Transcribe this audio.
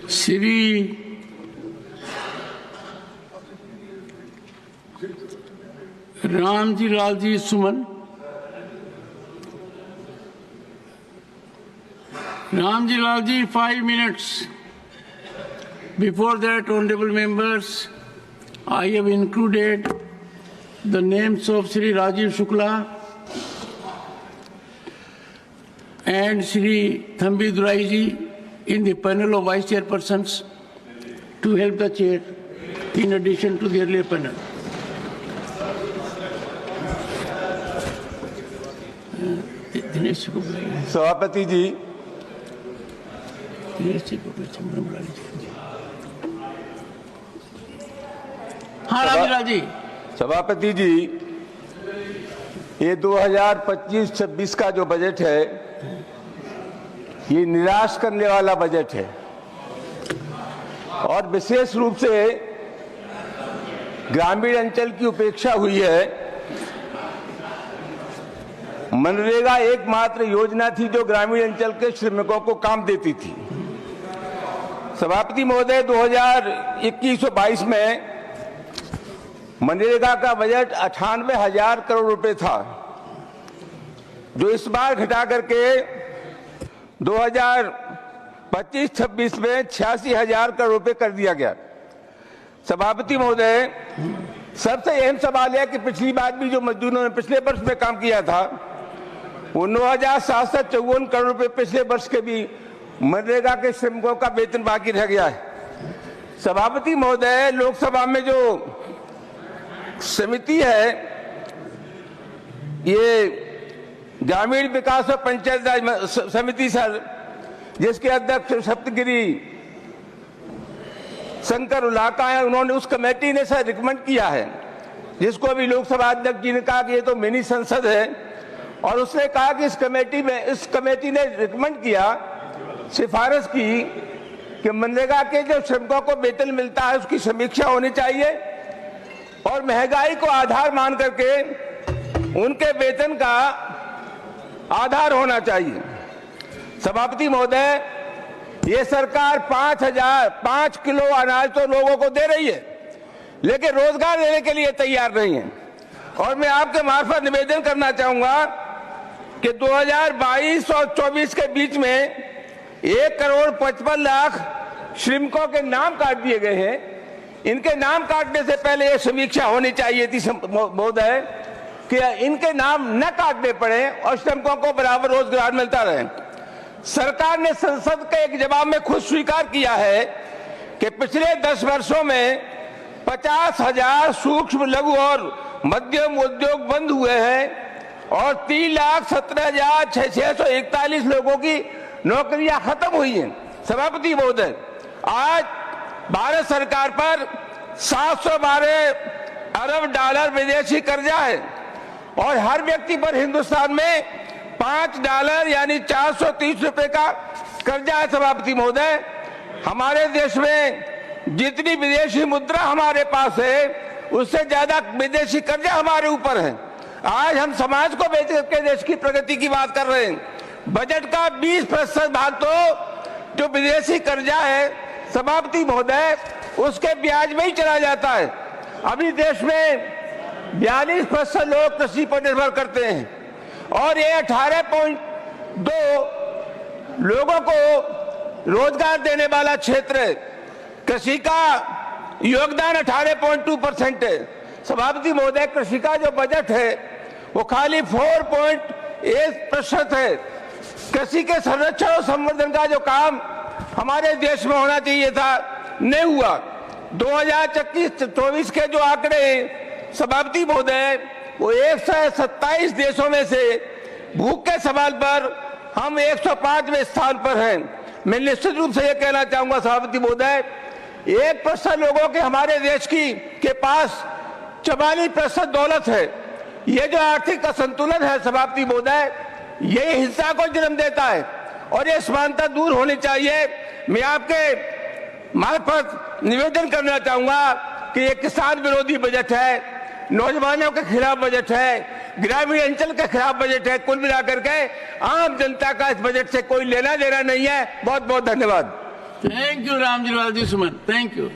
Shri Ramji Lalji Suman, Ramji Lalji, 5 minutes. Before that, honorable members, I have included the names of Sri Rajiv Shukla and Sri Thambi Durai ji in the panel of vice chairpersons to help the chair in addition to the earlier panel. सभापति जी, हाँ रामजी जी। सभापति जी, ये 2025-26 का जो budget है, ये निराश करने वाला बजट है और विशेष रूप से ग्रामीण अंचल की उपेक्षा हुई है। मनरेगा एकमात्र योजना थी जो ग्रामीण अंचल के श्रमिकों को काम देती थी। सभापति महोदय, 2021-22 में मनरेगा का बजट 98,000 करोड़ रुपए था, जो इस बार घटा करके 2025-26 में 86,000 करोड़ रुपए कर दिया गया। सभापति महोदय, सबसे अहम सवाल है कि पिछली बार भी जो मजदूरों ने पिछले वर्ष में काम किया था, वो 9,754 करोड़ रुपए पिछले वर्ष के भी मनरेगा के श्रमिकों का वेतन बाकी रह गया है। सभापति महोदय, लोकसभा में जो समिति है, ये ग्रामीण विकास और पंचायत राज समिति सर, जिसके अध्यक्ष सप्तगिरी शंकर उलाका है, उन्होंने उस कमेटी ने सर रिकमेंड किया है, जिसको अभी लोकसभा अध्यक्ष जी ने कहा कि ये तो मिनी संसद है, और उसने कहा कि इस कमेटी ने रिकमेंड किया, सिफारिश की कि मनरेगा के जो श्रमिकों को वेतन मिलता है उसकी समीक्षा होनी चाहिए और महंगाई को आधार मान करके उनके वेतन का आधार होना चाहिए। सभापति महोदय, ये सरकार 5 किलो अनाज तो लोगों को दे रही है, लेकिन रोजगार देने के लिए तैयार नहीं है। और मैं आपके मार्फत निवेदन करना चाहूंगा कि 2022 और 24 के बीच में 1,55,00,000 श्रमिकों के नाम काट दिए गए हैं। इनके नाम काटने से पहले ये समीक्षा होनी चाहिए थी महोदय कि इनके नाम न काटने पड़े और श्रमिकों को बराबर रोजगार मिलता रहे। सरकार ने संसद के एक जवाब में खुद स्वीकार किया है कि पिछले 10 वर्षों में 50,000 सूक्ष्म, लघु और मध्यम उद्योग बंद हुए हैं और 3,17,641 लोगों की नौकरियां खत्म हुई हैं। सभापति महोदय, आज भारत सरकार पर 712 अरब डॉलर विदेशी कर्जा है और हर व्यक्ति पर हिंदुस्तान में $5 यानी 430 रुपए का कर्जा है। सभापति महोदय, हमारे देश में जितनी विदेशी मुद्रा हमारे पास है, उससे ज्यादा विदेशी कर्जा हमारे ऊपर है। आज हम समाज को बेच करके देश की प्रगति की बात कर रहे हैं। बजट का 20% भाग तो जो विदेशी कर्जा है, सभापति महोदय, उसके ब्याज में ही चला जाता है। अभी देश में 42% लोग कृषि पर निर्भर करते हैं और ये 18.2 लोगों को रोजगार देने वाला क्षेत्र है। कृषि का योगदान 18.2% है। सभापति महोदय, कृषि का जो बजट है वो खाली 4.1% है। कृषि के संरक्षण और संवर्धन का जो काम हमारे देश में होना चाहिए था, नहीं हुआ। 2024 के जो आंकड़े सभापति महोदय, वो 127 देशों में से भूख के सवाल पर हम 105वें स्थान पर हैं। मैं निश्चित रूप से ये कहना चाहूंगा सभापति महोदय, 1% लोगों के हमारे देश के पास 44% दौलत है। ये जो आर्थिक असंतुलन है सभापति महोदय, ये हिंसा को जन्म देता है और ये समानता दूर होनी चाहिए। मैं आपके मार्फत निवेदन करना चाहूंगा कि ये किसान विरोधी बजट है, नौजवानों के खिलाफ बजट है, ग्रामीण अंचल के खिलाफ बजट है। कुल मिलाकर के आम जनता का इस बजट से कोई लेना देना नहीं है। बहुत बहुत धन्यवाद। Thank you, Ramji Lalji Suman. Thank you.